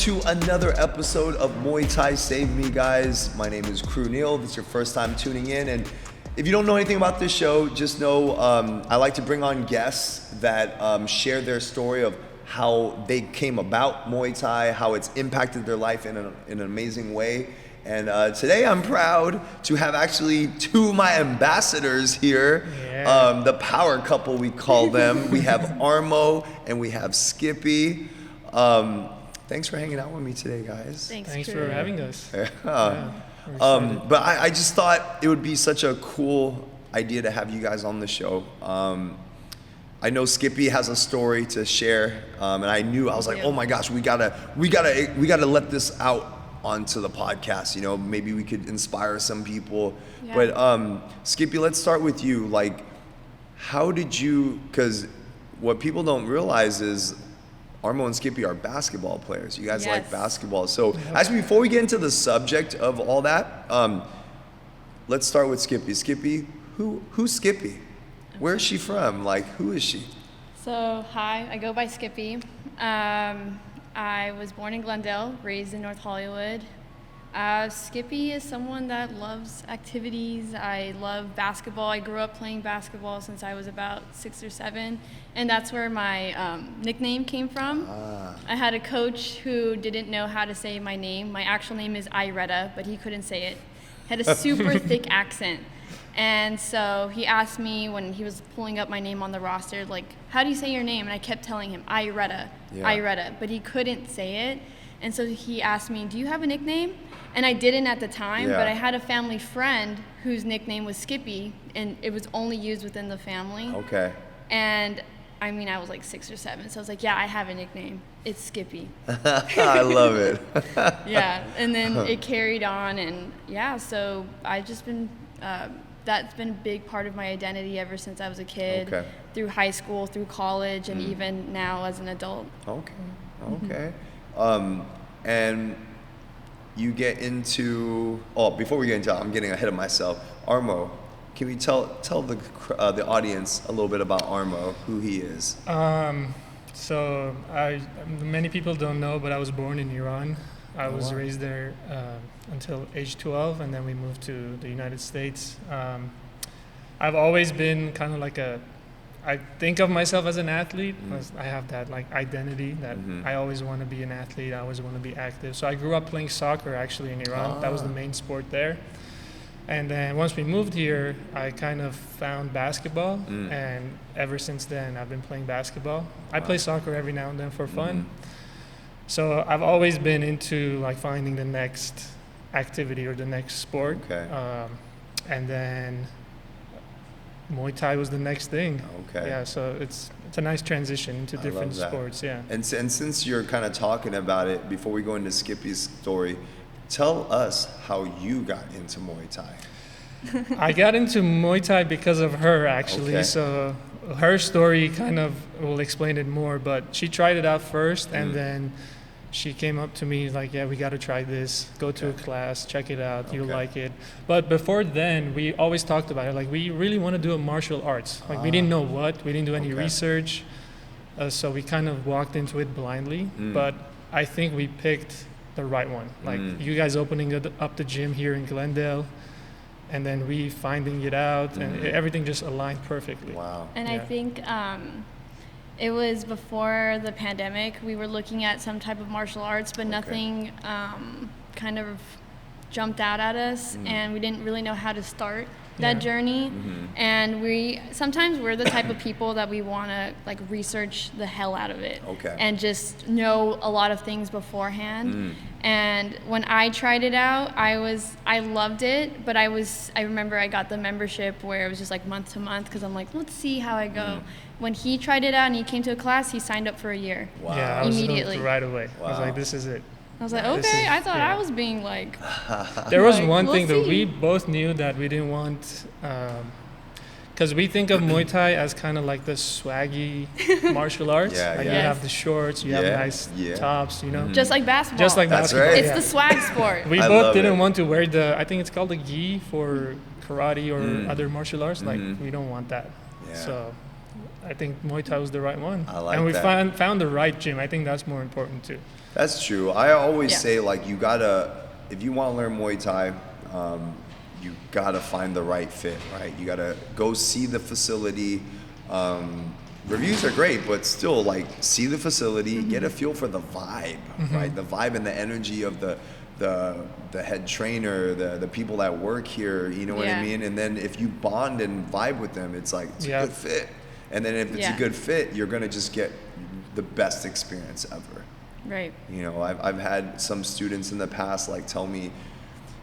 to another episode of Muay Thai Save Me, guys. My name is Kru Neil. If it's your first time tuning in, and if you don't know anything about this show, just know I like to bring on guests that share their story of how they came about Muay Thai, how it's impacted their life in an amazing way. And today I'm proud to have actually two of my ambassadors here, the power couple we call them. We have Armo and we have Skippy. Thanks for hanging out with me today, guys. Thanks for having us. But I just thought it would be such a cool idea to have you guys on the show. I know Skippy has a story to share, and I was like, oh my gosh, we gotta let this out onto the podcast. You know, maybe we could inspire some people. Yeah. But Skippy, let's start with you. Like, how did you? Because what people don't realize is Armo and Skippy are basketball players. You guys like basketball. So before we get into the subject of all that, let's start with Skippy. Skippy, who's Skippy? Okay. Where is she from? Like, who is she? So, hi, I go by Skippy. I was born in Glendale, raised in North Hollywood. Skippy is someone that loves activities. I love basketball. I grew up playing basketball since I was about 6 or 7, and that's where my nickname came from. I had a coach who didn't know how to say my name. My actual name is Iretta, but he couldn't say it. Had a super thick accent. And so he asked me when he was pulling up my name on the roster, like, how do you say your name? And I kept telling him, Iretta, Iretta, but he couldn't say it. And so he asked me, do you have a nickname? And I didn't at the time, but I had a family friend whose nickname was Skippy, and it was only used within the family. Okay. And I mean, I was like 6 or 7, so I was like, yeah, I have a nickname. It's Skippy. I love it. Yeah, and then it carried on, and so I've just been, that's been a big part of my identity ever since I was a kid, through high school, through college, and even now as an adult. Okay. And you get into, before we get into, I'm getting ahead of myself. Armo, can we tell the audience a little bit about Armo, who he is? So many people don't know, but I was born in Iran. I was raised there until age 12, and then we moved to the United States. I've always been kind of like I think of myself as an athlete. I have that like identity that I always want to be an athlete. I always want to be active. So I grew up playing soccer actually in Iran. That was the main sport there. And then once we moved here, I kind of found basketball. And ever since then, I've been playing basketball. I play soccer every now and then for fun. So I've always been into like finding the next activity or the next sport. And then Muay Thai was the next thing. Yeah, so it's a nice transition into different sports. Yeah. And since you're kind of talking about it, before we go into Skippy's story, tell us how you got into Muay Thai. I got into Muay Thai because of her, actually. So her story kind of will explain it more, but she tried it out first, and then she came up to me like, we got to try this. Go to a class, check it out. You'll like it. But before then, we always talked about it. Like, we really want to do a martial arts. Like, we didn't know what. We didn't do any research. So we kind of walked into it blindly. But I think we picked the right one. Like, you guys opening up the gym here in Glendale, and then we finding it out, and everything just aligned perfectly. Wow. And I think it was before the pandemic. We were looking at some type of martial arts, but nothing kind of jumped out at us, and we didn't really know how to start that journey. And sometimes we're the type of people that we want to like research the hell out of it and just know a lot of things beforehand. And when I tried it out, I loved it, but I remember I got the membership where it was just like month to month, because I'm like, let's see how I go. When he tried it out and he came to a class, he signed up for a year. Wow. Yeah, I was immediately. right away. I was like, this is it. I was like, okay, I thought I was being like... There was one thing that we both knew that we didn't want, because we think of Muay Thai as kind of like the swaggy martial arts. You have the shorts, you have nice tops, you know. Just like basketball. Just like basketball. Right. It's the swag sport. We both didn't want to wear I think it's called the gi for karate or other martial arts. Like, we don't want that. So I think Muay Thai was the right one. I like and we that. found the right gym. I think that's more important too. That's true. I always Yeah. say, like, you gotta, if you want to learn Muay Thai, you gotta find the right fit, right? You gotta go see the facility. Reviews are great, but still, like, see the facility, get a feel for the vibe, right? The vibe and the energy of the head trainer, the people that work here, you know what I Yeah. mean? And then if you bond and vibe with them, it's like, it's Yeah. a good fit. And then if it's a good fit, you're gonna just get the best experience ever. Right. You know, I've had some students in the past like tell me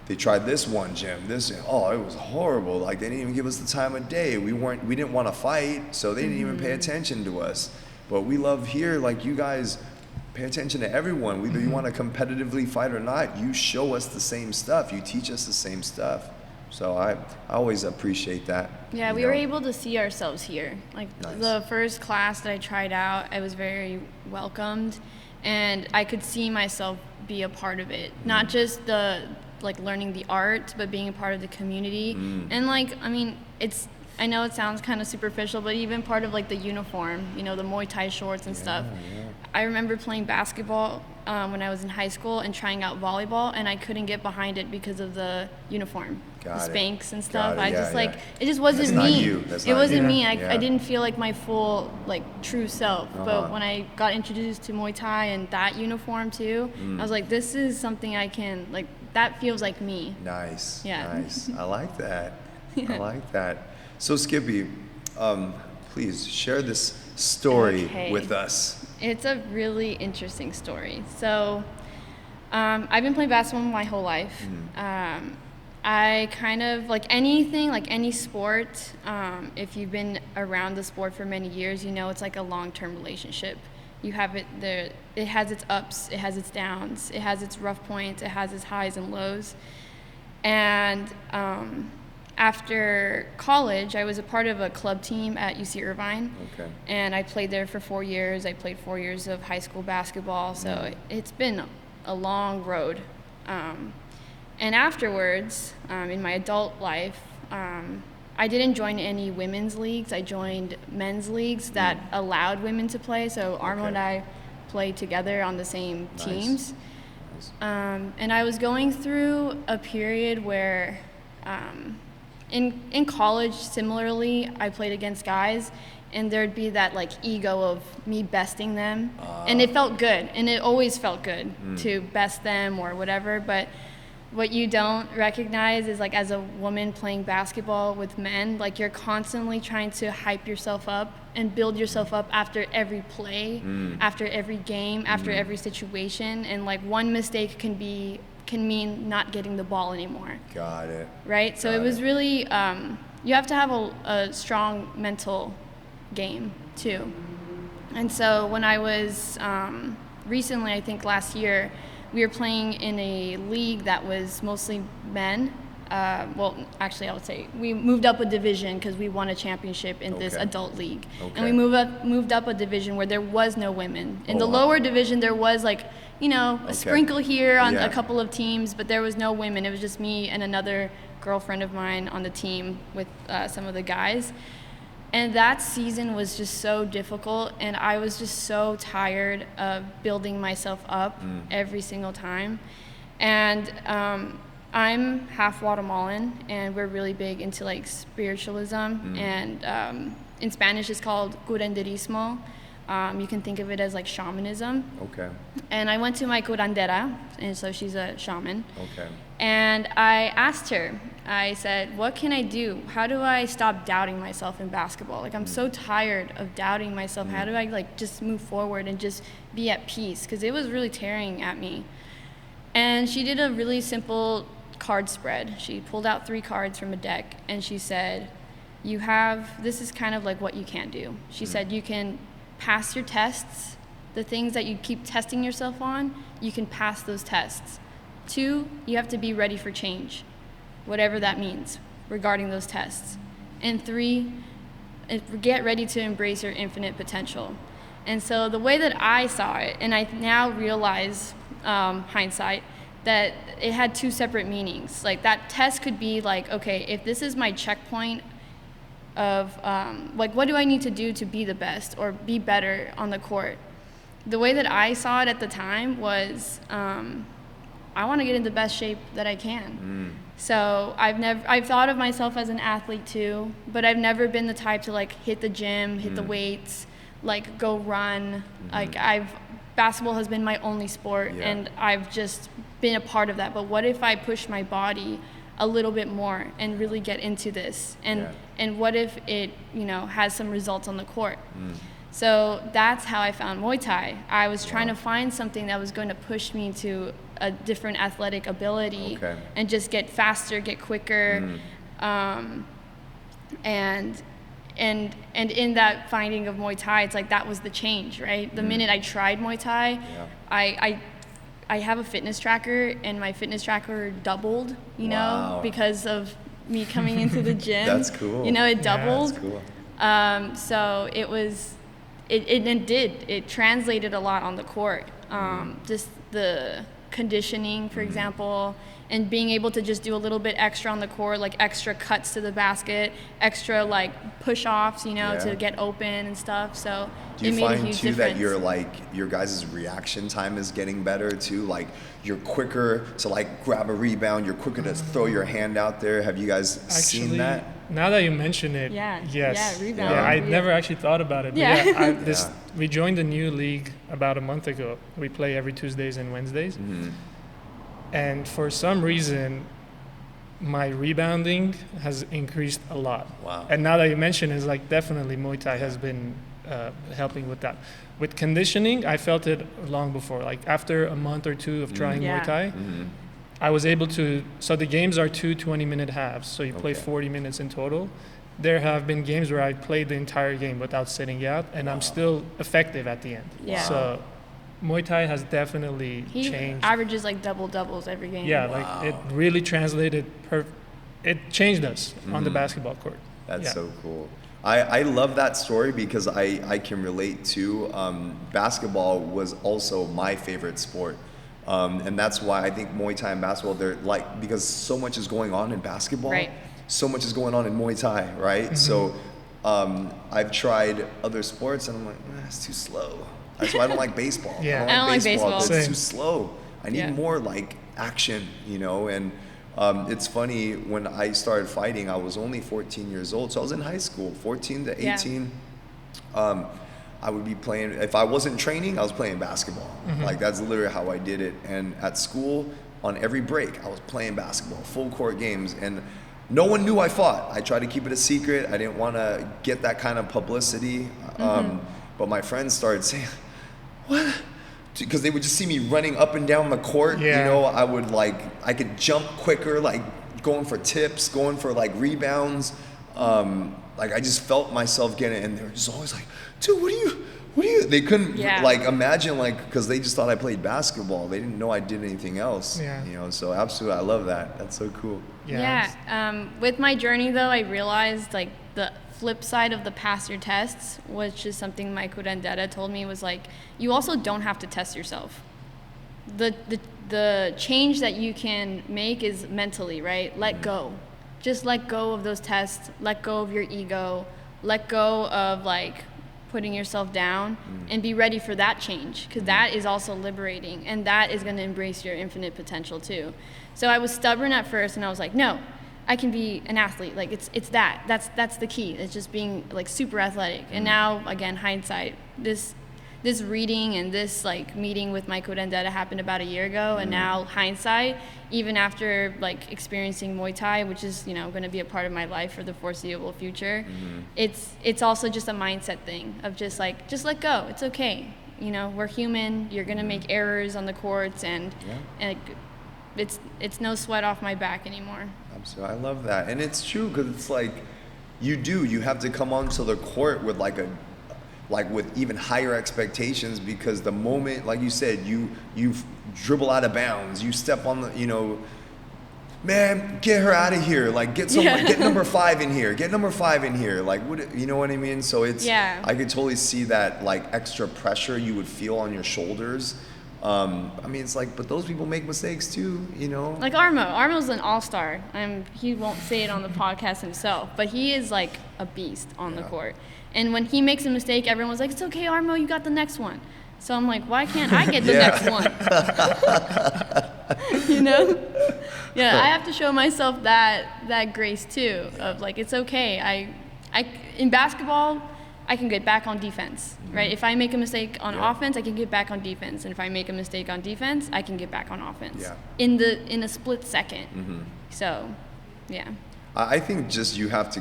they tried this one gym, it was horrible. Like, they didn't even give us the time of day. We didn't want to fight, so they didn't even pay attention to us. But we love here, like, you guys pay attention to everyone. Whether you want to competitively fight or not, you show us the same stuff. You teach us the same stuff. So I always appreciate that. Yeah, you we know? were able to see ourselves here. Like, Nice. the first class that I tried out, I was very welcomed, and I could see myself be a part of it. Not just like learning the art, but being a part of the community. And like, I mean, I know it sounds kind of superficial, but even part of like the uniform, you know, the Muay Thai shorts and stuff. I remember playing basketball when I was in high school and trying out volleyball, and I couldn't get behind it because of the uniform, Got the it. Spanx and Got stuff. it. I Yeah, just yeah. like, it just wasn't That's not me. you. That's It not wasn't you. me. Yeah. I didn't feel like my full, like, true self. But when I got introduced to Muay Thai and that uniform too, I was like, this is something I can, like, that feels like me. Nice. Yeah. Nice. I like that. I like that. So Skippy, please share this story Okay. with us. It's a really interesting story. So, I've been playing basketball my whole life. I kind of, like anything, like any sport, if you've been around the sport for many years, you know it's like a long-term relationship. You have it there, it has its ups, it has its downs, it has its rough points, it has its highs and lows. And after college, I was a part of a club team at UC Irvine. Okay. And I played there for 4 years. I played 4 years of high school basketball, so it's been a long road. And afterwards, in my adult life, I didn't join any women's leagues. I joined men's leagues that allowed women to play. So Armo and I played together on the same teams. Nice. And I was going through a period where, in college, similarly, I played against guys, and there'd be that like ego of me besting them, and it felt good, and it always felt good to best them or whatever. But what you don't recognize is, like, as a woman playing basketball with men, like, you're constantly trying to hype yourself up and build yourself up after every play, after every game, after every situation, and like one mistake can mean not getting the ball anymore. Got it. Right? So Got it was it. really, you have to have a strong mental game too. And so when I was recently, I think last year, we were playing in a league that was mostly men. Well, actually, I would say we moved up a division because we won a championship in this Okay. adult league. Okay. And we moved up a division where there was no women. In Oh, the wow. lower division, there was, like, you know, a sprinkle here on Yeah. a couple of teams, but there was no women. It was just me and another girlfriend of mine on the team with some of the guys. And that season was just so difficult, and I was just so tired of building myself up every single time. And I'm half Guatemalan, and we're really big into like spiritualism, and in Spanish it's called curanderismo. You can think of it as like shamanism. Okay. And I went to my curandera, and so she's a shaman. Okay. And I asked her, I said, what can I do? How do I stop doubting myself in basketball? Like, I'm so tired of doubting myself. How do I, like, just move forward and just be at peace? Because it was really tearing at me. And she did a really simple card spread. She pulled out 3 cards from a deck, and she said, this is kind of like what you can't do. She said, you can pass your tests. The things that you keep testing yourself on, you can pass those tests. 2, you have to be ready for change, whatever that means regarding those tests. And 3, get ready to embrace your infinite potential. And so the way that I saw it, and I now realize, hindsight, that it had 2 separate meanings. Like, that test could be like, okay, if this is my checkpoint like, what do I need to do to be the best or be better on the court? The way that I saw it at the time was I want to get in the best shape that I can. So I've thought of myself as an athlete too, but I've never been the type to like hit the gym, hit the weights, like go run. Like basketball has been my only sport, and I've just been a part of that. But what if I push my body a little bit more and really get into this? And what if it, you know, has some results on the court? So that's how I found Muay Thai. I was trying to find something that was going to push me to a different athletic ability and just get faster, get quicker. And in that finding of Muay Thai, it's like that was the change, right? The minute I tried Muay Thai, I have a fitness tracker, and my fitness tracker doubled, you know, because of me coming into the gym. That's cool. You know, it doubled. That's cool. So it was, it translated a lot on the court. Just the conditioning, for example, and being able to just do a little bit extra on the court, like extra cuts to the basket, extra like push-offs, you know, to get open and stuff. So do you it made a find huge too difference. that your guys' reaction time is getting better too? Like you're quicker to like grab a rebound, you're quicker to throw your hand out there. Have you guys seen that? Now that you mention it, yes. Rebound. I never actually thought about it. But we joined a new league about a month ago. We play every Tuesdays and Wednesdays. And for some reason, my rebounding has increased a lot. Wow. And now that you mention it, it's like definitely Muay Thai has been helping with that. With conditioning, I felt it long before. Like after a month or two of trying Muay Thai, I was able to, so the games are 2 20-minute halves, so you play 40 minutes in total. There have been games where I played the entire game without sitting out, and I'm still effective at the end. So Muay Thai has definitely changed. Averages like doubles every game. Like it really translated, it changed us on the basketball court. That's so cool. I love that story because I can relate to basketball was also my favorite sport. And that's why I think Muay Thai and basketball, they're like, because so much is going on in basketball, so much is going on in Muay Thai, right? So I've tried other sports and I'm like, it's too slow. That's why I don't like baseball. I don't like baseball. It's too slow. I need more like action, you know? And it's funny, when I started fighting, I was only 14 years old. So I was in high school, 14 to 18. I would be playing, if I wasn't training, I was playing basketball. Like that's literally how I did it. And at school, on every break, I was playing basketball, full court games. And no one knew I fought. I tried to keep it a secret. I didn't want to get that kind of publicity. But my friends started saying, what? Because they would just see me running up and down the court. You know, I could jump quicker, like going for tips, going for like rebounds. Like I just felt myself getting it, and they were just always like, dude, what do you, they couldn't like imagine, like, because they just thought I played basketball. They didn't know I did anything else. You know, so absolutely, I love that. That's so cool. With my journey though, I realized like the flip side of the pass your tests, which is something my curandera told me, was like, you also don't have to test yourself. The change that you can make is mentally, right? Let go. Just let go of those tests, let go of your ego, let go of like putting yourself down, and be ready for that change, because that is also liberating, and that is going to embrace your infinite potential too. So I was stubborn at first, and I was like, no, I can be an athlete. Like it's that's the key. It's just being like super athletic. And now, again, hindsight, this reading and this like meeting with my curandera happened about a year ago, and now hindsight, even after like experiencing Muay Thai, which is, you know, going to be a part of my life for the foreseeable future, it's also just a mindset thing of just let go. It's okay. You know, we're human. You're going to make errors on the courts, and it's no sweat off my back anymore. Absolutely. I love that. And it's true, because it's like you have to come onto the court with with even higher expectations, because the moment, like you said, you dribble out of bounds, you step on the, you know, man, get her out of here, like get someone, get number 5 in here, like, what, you know what I mean? So it's, I could totally see that like extra pressure you would feel on your shoulders I mean, it's like, but those people make mistakes too, you know? Like Armo's an all-star. He won't say it on the podcast himself, but he is like a beast on the court. And when he makes a mistake, everyone's like, it's okay, Armo, you got the next one. So I'm like, why can't I get the next one? You know? Yeah, I have to show myself that grace too, of like, it's okay. I in basketball, I can get back on defense, right? If I make a mistake on offense, I can get back on defense. And if I make a mistake on defense, I can get back on offense in a split second. So, yeah. I think just you just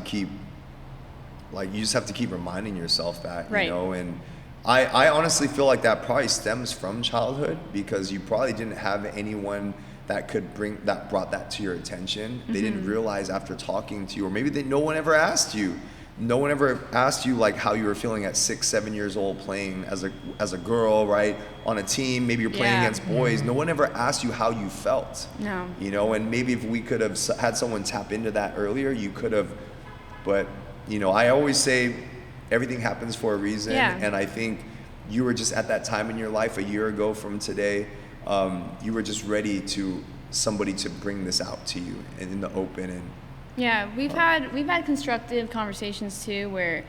have to keep reminding yourself that, you know, and I honestly feel like that probably stems from childhood, because you probably didn't have anyone that brought that to your attention. They didn't realize after talking to you, or maybe no one ever asked you. No one ever asked you like how you were feeling at 6-7 years old playing as a girl, right, on a team. Maybe you're playing against boys. No one ever asked you how you felt. No. You know, and maybe if we could have had someone tap into that earlier, you could have. But you know, I always say everything happens for a reason, and I think you were just at that time in your life a year ago from today. You were just ready somebody to bring this out to you and in the open. And yeah, we've had constructive conversations too, where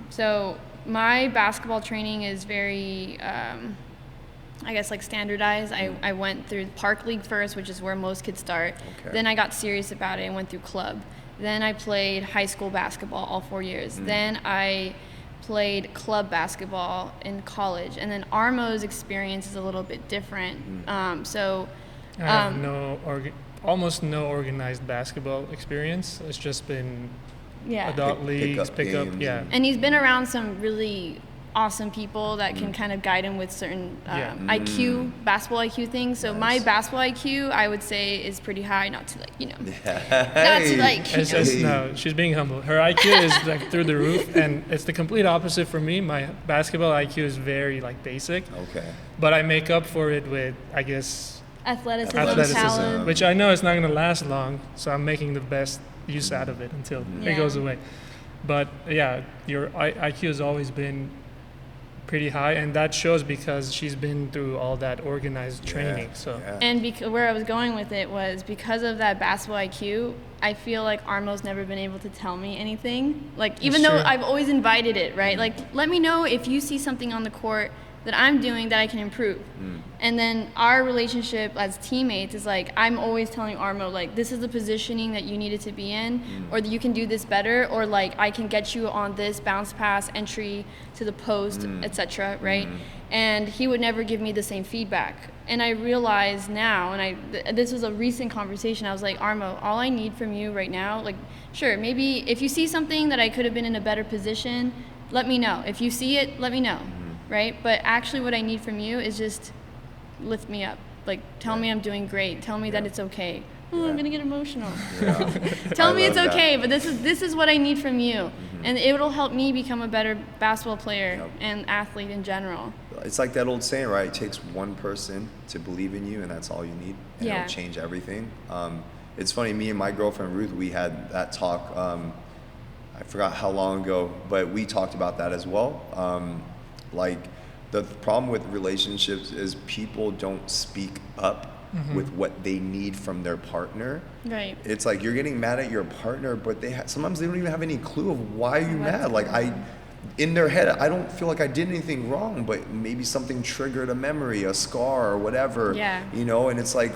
so my basketball training is very I guess like standardized. I went through Park League first, which is where most kids start. Then I got serious about it and went through club. Then I played high school basketball all 4 years. Then I played club basketball in college, and then Armo's experience is a little bit different. So I have almost no organized basketball experience. It's just been adult leagues, pickup. And he's been around some really awesome people that can kind of guide him with certain basketball IQ things. So my basketball IQ, I would say, is pretty high. Not to like, you know, not to like. No, she's being humble. Her IQ is like through the roof, and it's the complete opposite for me. My basketball IQ is very like basic. Okay. But I make up for it with, I guess, athleticism, talent. Which I know it's not going to last long, so I'm making the best use out of it until it goes away. But yeah, your IQ has always been pretty high, and that shows because she's been through all that organized training. And where I was going with it was because of that basketball IQ, I feel like Armo's never been able to tell me anything. Like, even though I've always invited it, right? Like, let me know if you see something on the court that I'm doing that I can improve. And then our relationship as teammates is like, I'm always telling Armo, like, this is the positioning that you needed to be in, or that you can do this better, or like, I can get you on this bounce pass, entry to the post, etc., right? And he would never give me the same feedback. And I realize now, and this was a recent conversation, I was like, Armo, all I need from you right now, like, sure, maybe if you see something that I could have been in a better position, let me know. If you see it, let me know. Right? But actually what I need from you is just lift me up. Like, tell me I'm doing great. Tell me that it's okay. Oh, I'm going to get emotional. Tell me it's okay, but this is what I need from you. And it will help me become a better basketball player and athlete in general. It's like that old saying, right? It takes one person to believe in you, and that's all you need. And it'll change everything. It's funny, me and my girlfriend Ruth, we had that talk, I forgot how long ago, but we talked about that as well. Like, the problem with relationships is people don't speak up with what they need from their partner. Right. It's like you're getting mad at your partner, but sometimes they don't even have any clue of why you're mad. Like, in their head, I don't feel like I did anything wrong, but maybe something triggered a memory, a scar, or whatever. Yeah. You know, and it's like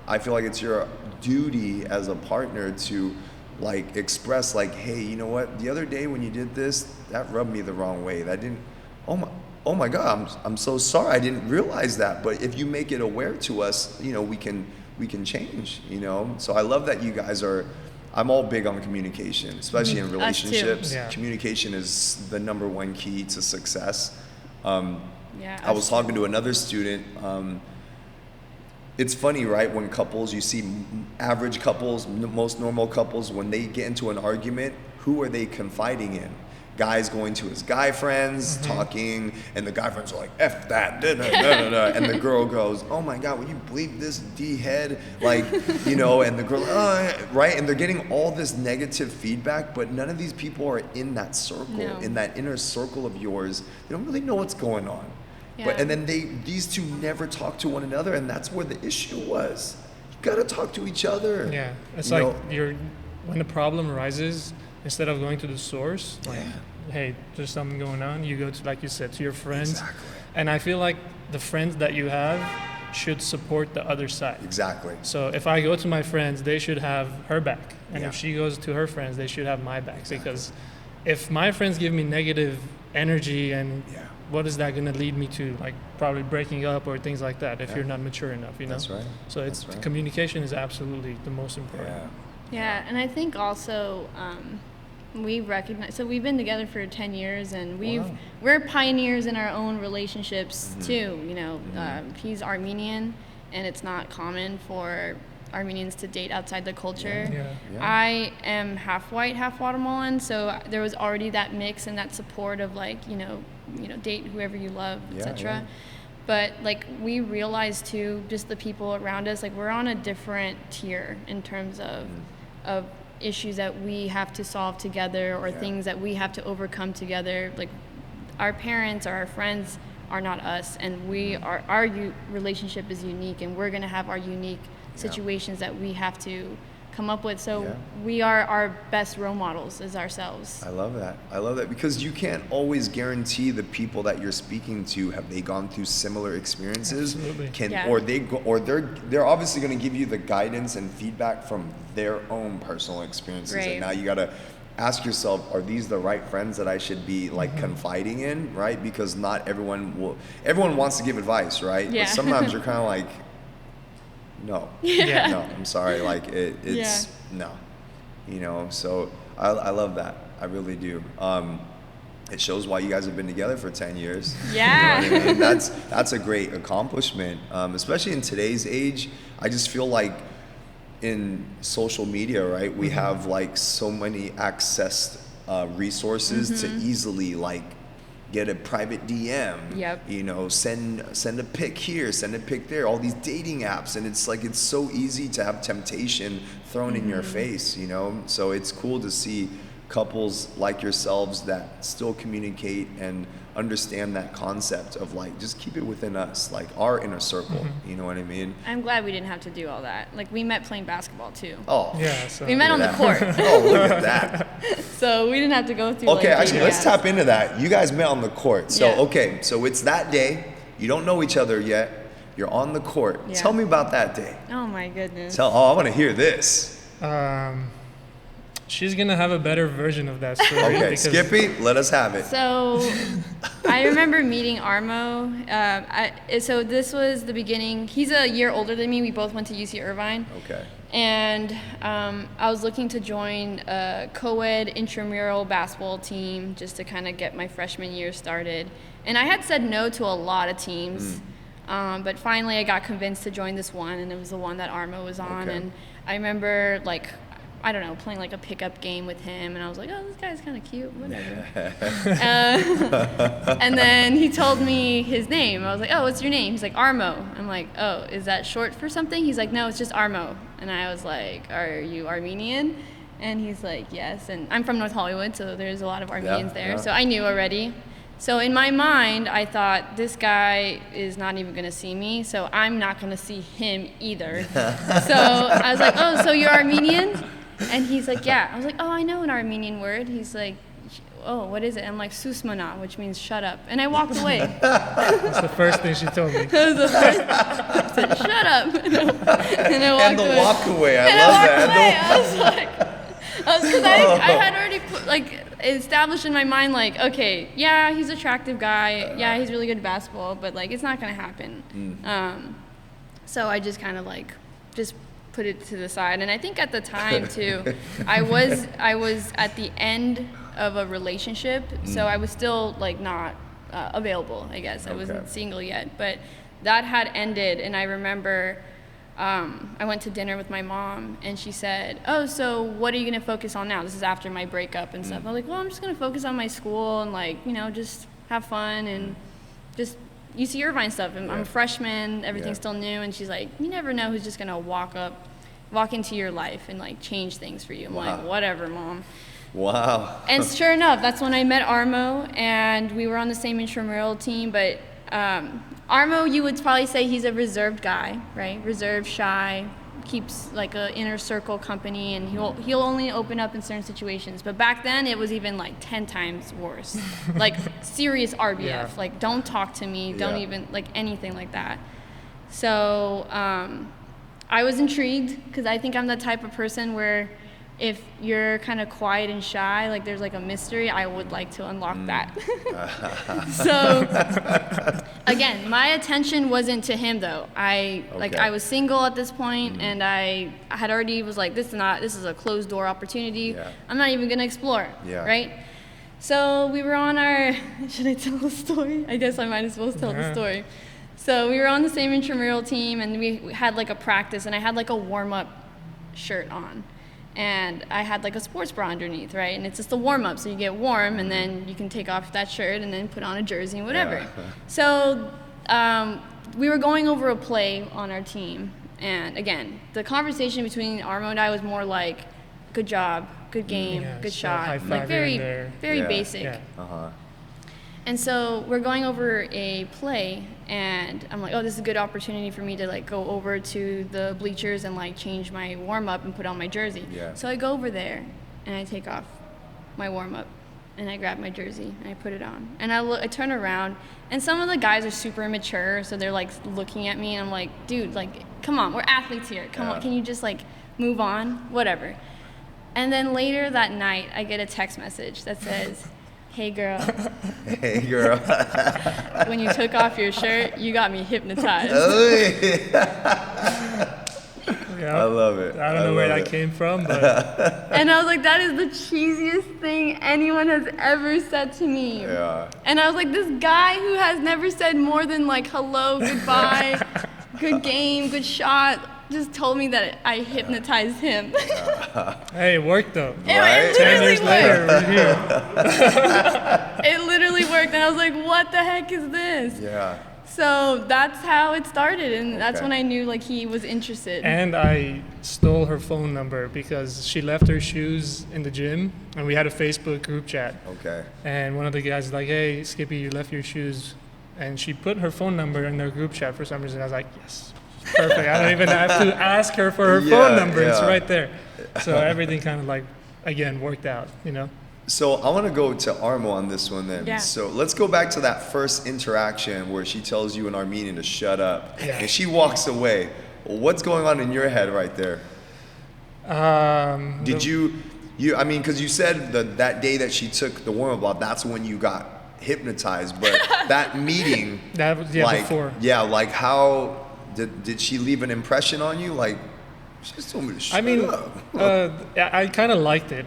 I feel like it's your duty as a partner to like express like, hey, you know what, the other day when you did this, that rubbed me the wrong way. That didn't, oh my God, I'm so sorry, I didn't realize that. But if you make it aware to us, you know, we can change, you know. So I love that you guys I'm all big on communication, especially in relationships. Communication is the number one key to success. I was talking to another student. It's funny, right? When couples, you see average couples, most normal couples, when they get into an argument, who are they confiding in? Guy's going to his guy friends, talking, and the guy friends are like, F that, da, da, da, da, and the girl goes, oh my God, will you believe this D-head? Like, you know, and the girl, right? And they're getting all this negative feedback, but none of these people are in that circle, in that inner circle of yours. They don't really know what's going on. Yeah. But and then these two never talk to one another, and that's where the issue was. You gotta talk to each other. Yeah, it's like when the problem arises, instead of going to the source, like, hey, there's something going on, you go to, like you said, to your friends. Exactly. And I feel like the friends that you have should support the other side. Exactly. So if I go to my friends, they should have her back. And Yeah. if she goes to her friends, they should have my back. Because if my friends give me negative energy, and what is that going to lead me to? Like probably breaking up or things like that if you're not mature enough, you know? That's right. So it's communication is absolutely the most important. Yeah, and I think also we recognize, so we've been together for 10 years, and we're pioneers in our own relationships too, you know. He's Armenian, and it's not common for Armenians to date outside the culture. I am half white, half Guatemalan, so there was already that mix and that support of like, you know, date whoever you love, etc. But like we realized too, just the people around us, like we're on a different tier in terms of issues that we have to solve together, or things that we have to overcome together. Like our parents or our friends are not us, and our relationship is unique, and we're going to have our unique situations that we have to come up with. So we are our best role models as ourselves. I love that because you can't always guarantee the people that you're speaking to, have they gone through similar experiences? Absolutely. Or they're obviously going to give you the guidance and feedback from their own personal experiences. Right. And now you got to ask yourself, are these the right friends that I should be like confiding in, right? Because not everyone wants to give advice, right? Yeah. But sometimes you're kind of like, no, I'm sorry, like it's no, you know. So I love that, I really do. It shows why you guys have been together for 10 years. Yeah. You know what I mean? That's a great accomplishment, especially in today's age. I just feel like in social media, right, we have like so many accessed resources to easily like get a private DM, you know, send a pic here, send a pic there, all these dating apps, and it's like it's so easy to have temptation thrown in your face, you know. So it's cool to see couples like yourselves that still communicate and understand that concept of like just keep it within us, like our inner circle, you know what I mean? I'm glad we didn't have to do all that. Like we met playing basketball too. So we met on the court. Look at that. So we didn't have to go through Okay, like, actually let's tap into that. You guys met on the court. So okay, so it's that day, you don't know each other yet, you're on the court. Tell me about that day. Oh my goodness. I want to hear this. She's gonna have a better version of that story. Okay, Skippy, let us have it. So I remember meeting Armo. So this was the beginning. He's a year older than me. We both went to UC Irvine. Okay. And I was looking to join a co-ed intramural basketball team just to kind of get my freshman year started. And I had said no to a lot of teams. But finally I got convinced to join this one, and it was the one that Armo was on. And I remember like, I don't know, playing like a pickup game with him, and I was like, oh, this guy's kind of cute, whatever. And then he told me his name. I was like, oh, what's your name? He's like, Armo. I'm like, oh, is that short for something? He's like, no, it's just Armo. And I was like, are you Armenian? And he's like, yes. And I'm from North Hollywood, so there's a lot of Armenians there. So I knew already. So in my mind, I thought, this guy is not even going to see me, so I'm not going to see him either. So I was like, oh, so you're Armenian? And he's like, yeah. I was like, oh, I know an Armenian word. He's like, oh, what is it? I'm like, susmana, which means shut up. And I walked away. That's the first thing she told me. That was the first I said, shut up. And I walked away. Walk away. I love that. I was like, because I had already established in my mind, like, okay, yeah, he's an attractive guy. Yeah, he's really good at basketball, but like, it's not going to happen. So I just kind of like, just put it to the side. And I think at the time too, I was at the end of a relationship, so I was still like not available, I guess. I wasn't single yet, but that had ended. And I remember I went to dinner with my mom, and she said, oh, so what are you going to focus on now? This is after my breakup and stuff. I was like, well, I'm just going to focus on my school and like, you know, just have fun and just UC Irvine stuff. I'm a freshman, everything's still new. And she's like, you never know who's just going to walk into your life and like change things for you. I'm like, whatever, Mom. Wow. And sure enough, that's when I met Armo, and we were on the same intramural team, but Armo, you would probably say he's a reserved guy, right? Reserved, shy, keeps like a inner circle company, and he'll only open up in certain situations. But back then it was even like 10 times worse. Like serious RBF. Yeah. Like don't talk to me, don't even like anything like that. So I was intrigued because I think I'm the type of person where if you're kind of quiet and shy, like there's like a mystery, I would like to unlock that. So again, my attention wasn't to him though. I was single at this point, and I had already was like, this is a closed door opportunity. Yeah. I'm not even gonna explore. Yeah. Right? So we were on our, should I tell the story? I guess I might as well tell the story. So we were on the same intramural team, and we had like a practice, and I had like a warm-up shirt on. And I had like a sports bra underneath, right? And it's just a warm-up, so you get warm, and then you can take off that shirt and then put on a jersey and whatever. Yeah. So we were going over a play on our team, and again, the conversation between Armo and I was more like, good job, good game, good so shot, high-five like here and there. very basic. Yeah. And so we're going over a play, and I'm like, oh, this is a good opportunity for me to like go over to the bleachers and like change my warm up and put on my jersey. Yeah. So I go over there and I take off my warm up and I grab my jersey and I put it on. And I turn around, and some of the guys are super immature, so they're like looking at me, and I'm like, dude, like, come on, we're athletes here. Come on, can you just like move on? Whatever. And then later that night, I get a text message that says, hey girl. Hey girl. When you took off your shirt, you got me hypnotized. Yeah. I love it. I don't know where that came from, but And I was like, that is the cheesiest thing anyone has ever said to me. Yeah. And I was like, this guy who has never said more than like hello, goodbye, good game, good shot, just told me that I hypnotized him. hey, it worked though. Right? It 10 literally years later, worked. we're here. It literally worked, and I was like, what the heck is this? Yeah. So that's how it started, and that's Okay. when I knew like he was interested. And I stole her phone number because she left her shoes in the gym, and we had a Facebook group chat. Okay. And one of the guys was like, hey, Skippy, you left your shoes. And she put her phone number in their group chat for some reason. I was like, yes, perfect. I don't even have to ask her for her phone number. It's right there. So everything kind of like, again, worked out, you know? So I want to go to Armo on this one then. Yeah. So let's go back to that first interaction where she tells you and Armenian to shut up, Yeah. and she walks away. What's going on in your head right there? Did you? I mean, because you said that day that she took the warm-up block, that's when you got hypnotized. But that meeting, That was, before. Yeah, like how did she leave an impression on you? Like, she just told me to shut up. I kind of liked it.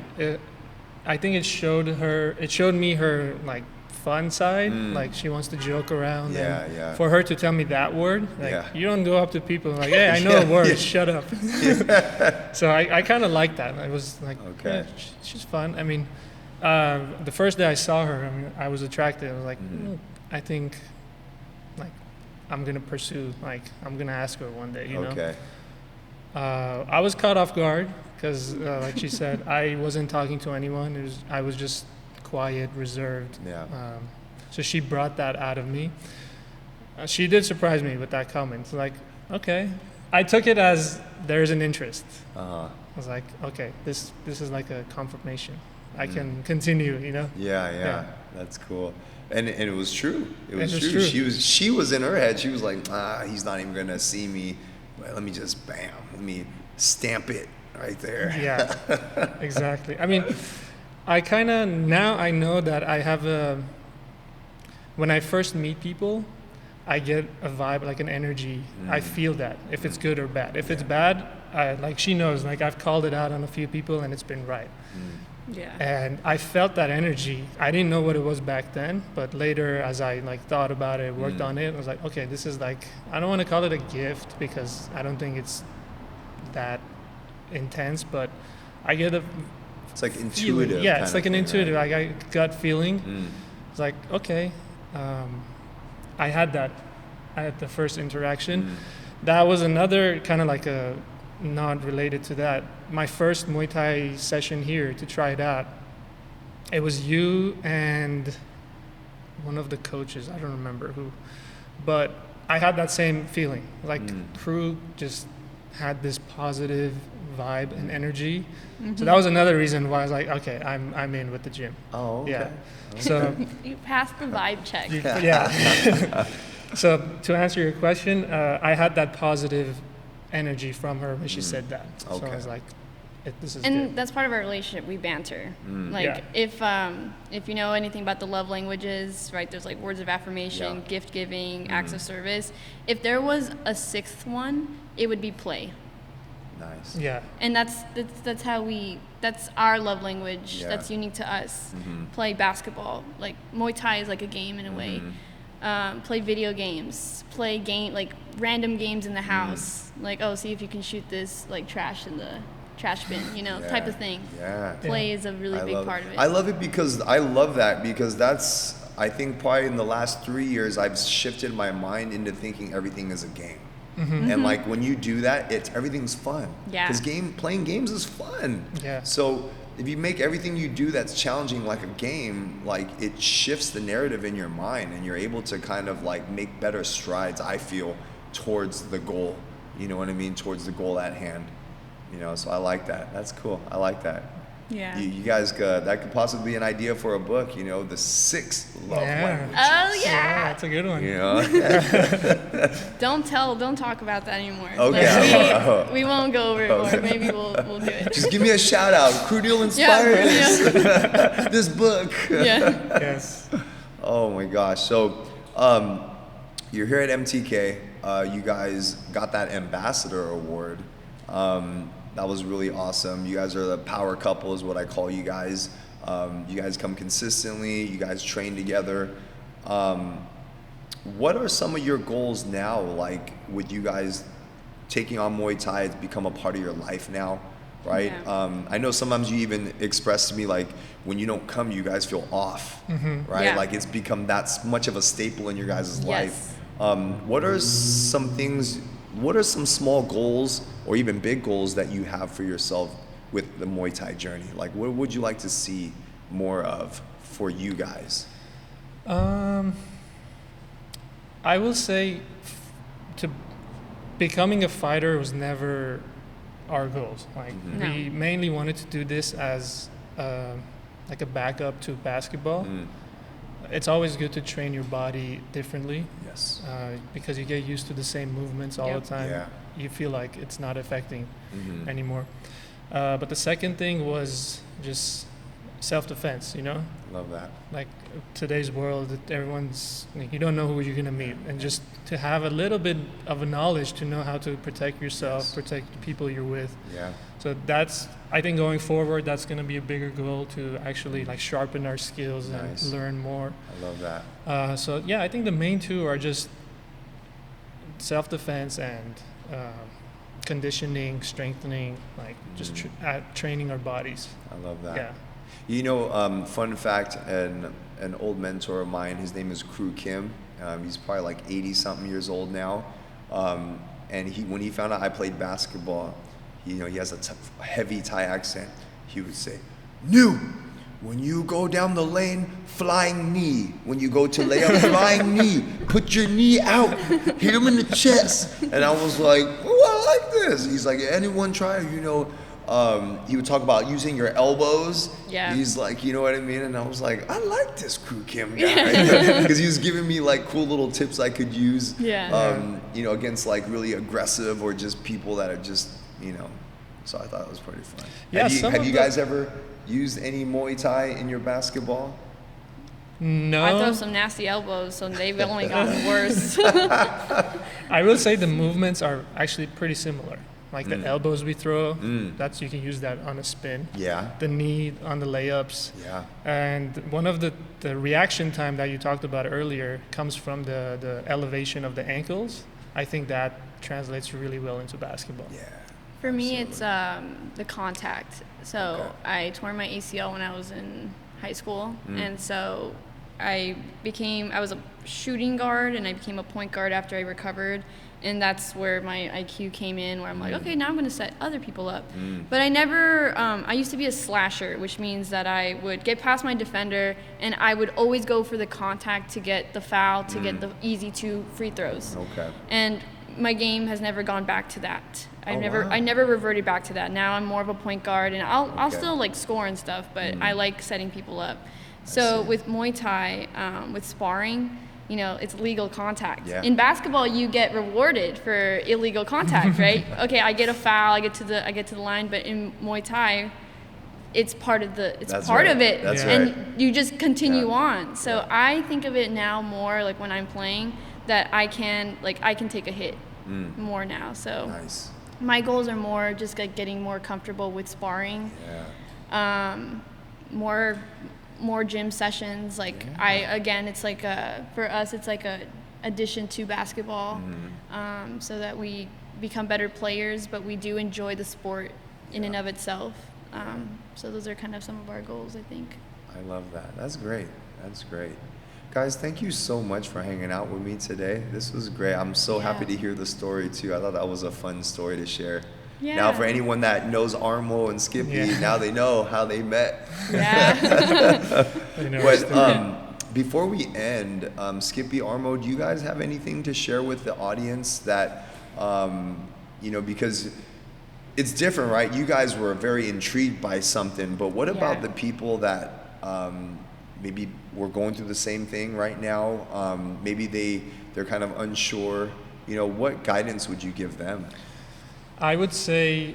I think it showed me her like fun side. Like she wants to joke around. Yeah, and yeah. For her to tell me that word, like Yeah. you don't go up to people and like, hey, I know a word, shut up. So I kind of liked that. I was like, Okay. yeah, she's fun. I mean, the first day I saw her, I mean, I was attracted. I was like, I think, like, I'm gonna pursue. Like, I'm gonna ask her one day. You know. Okay. I was caught off guard because, like she said, I wasn't talking to anyone. I was just quiet, reserved. Yeah. So she brought that out of me. She did surprise me with that comment. Like, okay. I took it as there's an interest. I was like, okay, this is like a confirmation. I can continue, you know? Yeah. That's cool. And it was true. It was was true. true. She was in her head. She was like, he's not even gonna see me. But let me just let me stamp it right there. Yeah, exactly. I mean, now I know that I have when I first meet people, I get a vibe, like an energy. I feel that, if it's good or bad. If it's bad, like she knows, like I've called it out on a few people and it's been right. Yeah. And I felt that energy. I didn't know what it was back then, but later as I like thought about it, worked on it, I was like, okay, this is like, I don't want to call it a gift because I don't think it's that intense, but I get a It's like feeling. intuitive. Yeah, kind it's of like an thing, intuitive, right? like I gut feeling. It's like, okay, I had that. I had the first interaction. That was another kind of like a not related to that. My first Muay Thai session here to try it out, it was you and one of the coaches, I don't remember who, but I had that same feeling. Like Kru just had this positive vibe and energy. So that was another reason why I was like, okay, I'm in with the gym. Oh, okay. Yeah. So You passed the vibe check. yeah. So to answer your question, I had that positive energy from her when she said that. So Okay. I was like, this is And good. that's part of our relationship. We banter. Yeah. If you know anything about the love languages, right? There's like words of affirmation, Yeah. gift giving, acts of service. If there was a sixth one, it would be play. Nice. Yeah. And that's how that's our love language. Yeah. That's unique to us. Play basketball. Like Muay Thai is like a game in a way. Play video games. Play like random games in the house. Like, oh, see if you can shoot this like trash in the trash bin, type of thing. Yeah. Play is a really big part of it. I love it because I love that because that's, I think probably in the last 3 years, I've shifted my mind into thinking everything is a game. And like when you do that, everything's fun. Yeah. Because playing games is fun. Yeah. So if you make everything you do that's challenging like a game, like it shifts the narrative in your mind and you're able to kind of like make better strides, I feel, towards the goal. You know what I mean? Towards the goal at hand. So I like that. That's cool. I like that. Yeah. You guys, that could possibly be an idea for a book, the 6 love languages. Oh Yeah, yeah. that's a good one. Don't talk about that anymore. Okay. Like, we won't go over it more. Maybe we'll do it. Just give me a shout out. Kru Neil inspired this book. Yeah. Yes. Oh my gosh. So you're here at MTK. You guys got that ambassador award. That was really awesome. You guys are the power couple is what I call you guys. You guys come consistently. You guys train together. What are some of your goals now, like with you guys taking on Muay Thai? It's become a part of your life now, right? Yeah. I know sometimes you even express to me like when you don't come, you guys feel off, right? Yeah. Like it's become that much of a staple in your guys' life. Yes. What are some small goals or even big goals that you have for yourself with the Muay Thai journey? Like what would you like to see more of for you guys? I will say to becoming a fighter was never our goals. Like we mainly wanted to do this as like a backup to basketball. It's always good to train your body differently. Yes. Because you get used to the same movements all the time. Yeah. You feel like it's not affecting anymore. But the second thing was just self-defense, Love that. Like today's world, everyone's, like, you don't know who you're going to meet. And just to have a little bit of a knowledge to know how to protect yourself, protect the people you're with. Yeah. So that's, I think going forward, that's going to be a bigger goal to actually like sharpen our skills and learn more. I love that. So yeah, I think the main two are just self-defense and conditioning, strengthening, like just training our bodies. I love that. Yeah. Fun fact, an old mentor of mine, his name is Kru Kim. He's probably like 80 something years old now. And when he found out I played basketball, he has a heavy Thai accent. He would say, "New, when you go down the lane, flying knee. When you go to lay up, flying knee. Put your knee out, hit him in the chest." And I was like, "Oh, I like this." He's like, "Anyone try?" He would talk about using your elbows. Yeah. He's like, you know what I mean? And I was like, I like this Kru Kim guy. Because he was giving me like cool little tips I could use, against like really aggressive or just people that are just, so I thought it was pretty fun. Yeah, have you guys ever used any Muay Thai in your basketball? No. I throw some nasty elbows, so they've only gotten worse. I will say the movements are actually pretty similar. Like the elbows we throw, you can use that on a spin. Yeah. The knee on the layups. Yeah. And one of the reaction time that you talked about earlier comes from the elevation of the ankles. I think that translates really well into basketball. Yeah. For me, it's the contact. So I tore my ACL when I was in high school, and so I was a shooting guard, and I became a point guard after I recovered. And that's where my IQ came in, where I'm like, okay, now I'm going to set other people up. But I never, I used to be a slasher, which means that I would get past my defender, and I would always go for the contact to get the foul, to get the easy 2 free throws. Okay. And my game has never gone back to that. I wow. never reverted back to that. Now I'm more of a point guard, and I'll still like score and stuff, but I like setting people up. So with Muay Thai, with sparring, you know, it's legal contact. Yeah. In basketball, you get rewarded for illegal contact, right? Okay, I get a foul, I get to the line, but in Muay Thai, it's part of it. That's and right. you just continue on. So I think of it now more like when I'm playing that I can take a hit more now. So Nice. my goals are more just like getting more comfortable with sparring. Yeah. More gym sessions. Like it's like for us, it's like a addition to basketball, so that we become better players, but we do enjoy the sport in and of itself. So those are kind of some of our goals, I think. I love that. That's great. That's great. Guys, thank you so much for hanging out with me today. This was great. I'm so happy to hear the story too. I thought that was a fun story to share. Yeah. Now, for anyone that knows Armo and Skippy, now they know how they met. Yeah. But before we end, Skippy, Armo, do you guys have anything to share with the audience that, because it's different, right? You guys were very intrigued by something, but what about the people that maybe were going through the same thing right now? Maybe they're kind of unsure. What guidance would you give them? I would say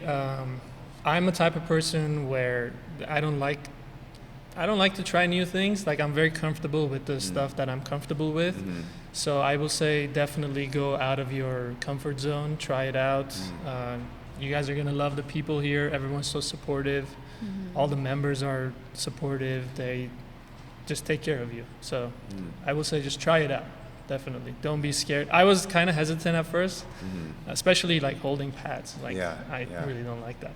I'm a type of person where I don't like to try new things. Like, I'm very comfortable with the stuff that I'm comfortable with. So I will say definitely go out of your comfort zone, try it out. You guys are gonna love the people here. Everyone's so supportive. All the members are supportive. They just take care of you. So I will say just try it out. Definitely. Don't be scared. I was kind of hesitant at first, especially like holding pads. Like, I really don't like that.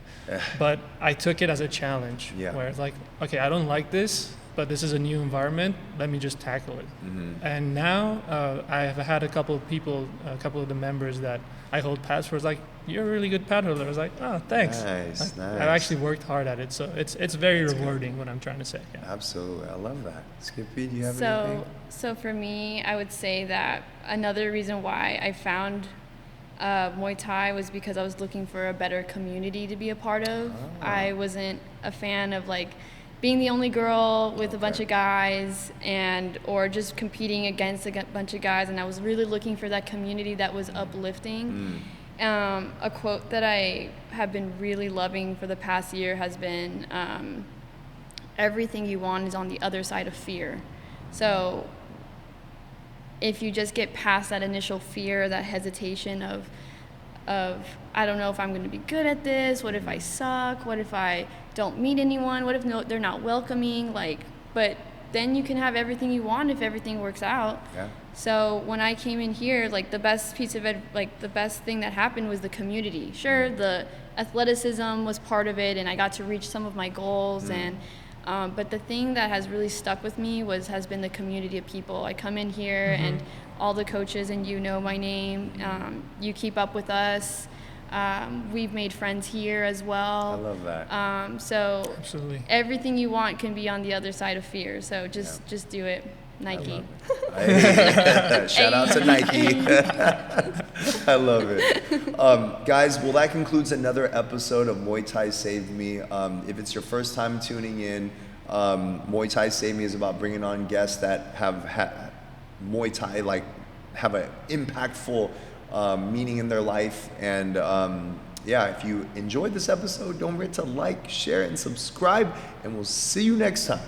But I took it as a challenge where it's like, okay, I don't like this, but this is a new environment. Let me just tackle it. And now I have had a couple of the members that I hold pads for. It's like, you're a really good pad holder. I was like, oh, thanks. Nice. I've actually worked hard at it. So it's very rewarding what I'm trying to say. Yeah. Absolutely. I love that. Skippy, do you have anything? So for me, I would say that another reason why I found Muay Thai was because I was looking for a better community to be a part of. I wasn't a fan of like being the only girl with a bunch of guys or just competing against a bunch of guys, and I was really looking for that community that was uplifting. A quote that I have been really loving for the past year has been, everything you want is on the other side of fear. So if you just get past that initial fear, that hesitation of I don't know if I'm going to be good at this, what if I suck, what if I don't meet anyone, what if they're not welcoming, but then you can have everything you want if everything works out. So when I came in here, like the best thing that happened was the community. Sure, the athleticism was part of it, and I got to reach some of my goals, but the thing that has really stuck with me has been the community of people. I come in here and all the coaches, and you know my name, you keep up with us. We've made friends here as well. I love that. So Absolutely. Everything you want can be on the other side of fear. So just do it. Nike. Shout out to Nike. I love it. Guys, well, that concludes another episode of Muay Thai Saved Me. If it's your first time tuning in, Muay Thai Saved Me is about bringing on guests that have Muay Thai, have an impactful meaning in their life. And if you enjoyed this episode, don't forget to like, share, and subscribe. And we'll see you next time.